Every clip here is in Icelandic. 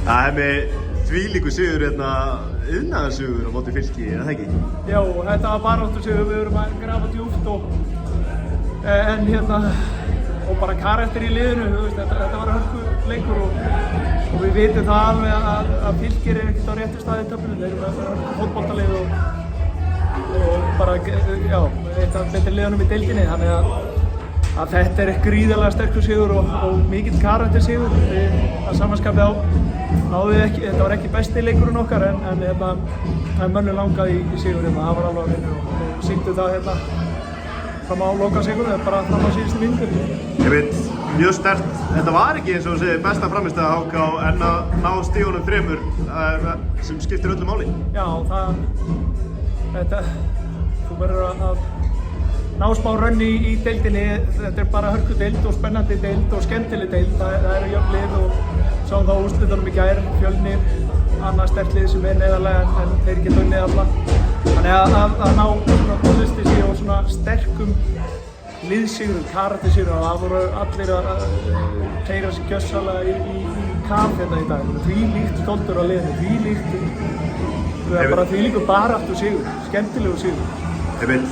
Það með þvílíku sigur hérna, iðnaðarsigur á móti Fylki, eða það ekki? Já, þetta var baráttusigur, við vorum að grafa djúpt og bara karakter í liðinu, þetta var hörkuleikur og við vitum það alveg að Fylkir ekkert á réttu staði í töflunum, þeir eru með fótboltalið og bara, já, eitt af betri liðunum í deildinni, þannig að þetta gríðarlega sterkur sigur og mikill karaktersigur. Að samanskapið náðu við ekki, þetta var ekki besti leikurinn okkar en mönnum langaði í sigur það var alveg að vinna og sýndu það fram á lokasigur, bara fram á síðustu mínútu. Ég veit, mjög sterkt, þetta var ekki eins og þú segir besta frammistaða HK en að ná stígunum 3 sem skiptir öllu máli. Já, þú verður að ná smá rönni í deildinni, þetta bara hörkudeild og spennandi deild og skemmtileg deild, það eru jöfn lið og sáum það á úrslitunum í gær, Fjölnir, annað sterkt lið sem neðarlega en þeir geta unnið alla. Þannig að ná svona konsistensi og svona sterkum liðsigurum, karaktersigurum, það voru allir að keyra sig gjörsamlega í kaf hérna í dag. Því líkt stoltur á liðinu, því líkur baráttu sigur, skemmtilegu sigur. Ég veit,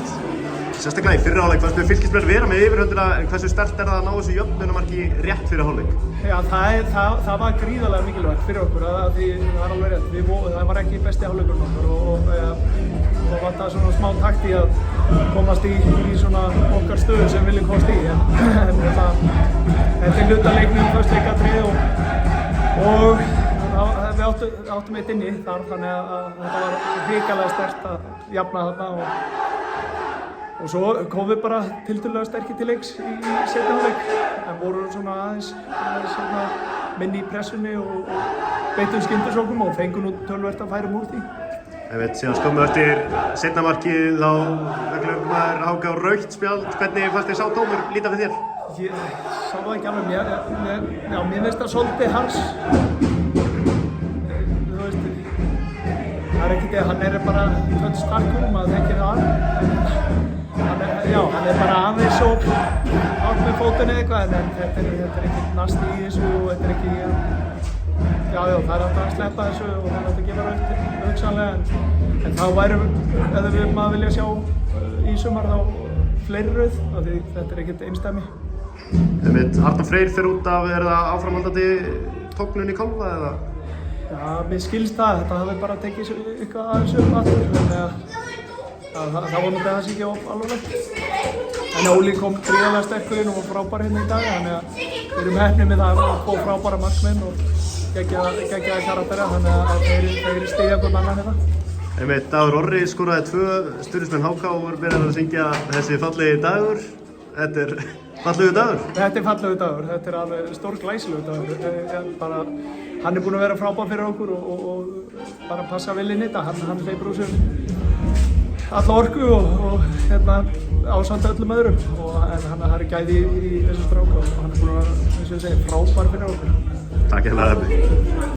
sérstaklega í fyrri hálfleik fannst mér Fylkismenn vera með yfirhöndina en hversu sterkt það að ná þessu jöfnunamarki rétt fyrir hálfleik? Já, það var gríðarlega mikilvægt fyrir okkur því það er alveg rétt, það var ekki besti hálfleikurinn okkar og það var það svona smá takt í að komast í svona okkar stöðu sem við viljum komast í en þetta hluta leiknum fyrst leikatrið og við áttum eitt inni þar þannig að þetta var hrikalega sterkt að jafna þarna og svo komum við bara tiltölulega sterkir til leiks í seinni hálfleik en voru svona aðeins minni í pressunni og beittum skyndisóknum og fengum nú töluvert að færum úr því. Ég veit, síðan skömmu eftir seinna markið þá maður HK á rautt spjald, hvernig fannst þér sá dómur líta fyrir þér? Ég sá það ekki alveg, mér finnst það svolítið hans. Þú veist, það er ekkert hann er bara starkur, maður þekkir það hann er bara aðeins og átt með fótunni eitthvað en þetta er ekkert nasti í þessu og þetta er ekki það er alltaf að sleppa þessu og það er alltaf að gefa rautt hugsanlega en þá værum ef maður vilja sjá í sumar þá fleiri rauð því þetta er ekkert einsdæmi. Arnar Freyr fer út af, er það áframhaldandi tóknun í Kálfa eða? Já, mér skilst þetta hafi bara tekið eitthvað aðeins upp aftur það var náttúrulega það sem ekki alveg en Óli kom gríðarlega sterkur inn og var frábær hérna í dag þannig að við erum heppnir með það að fá frábæra markmenn og geggjaða karaktera þannig að þeir styðja hvern annan hérna. Dagur Orri skoraði 2 stuðningsmenn HK og voru byrjað að syngja þessi fallegi dagur. Þetta er fallegu dagur? Þetta er fallegu dagur, þetta er alveg stórglæsilegu dagur. Hann er búinn að vera frábær fyrir okkur og bara passa vel inn í þetta. Hann hleypur úr sér alla orku og ásamt öllum öðrum en hann er gæði í þessu stráka og hann er búinn að vera, eins og ég segi, frábær fyrir okkur. Takk hérna.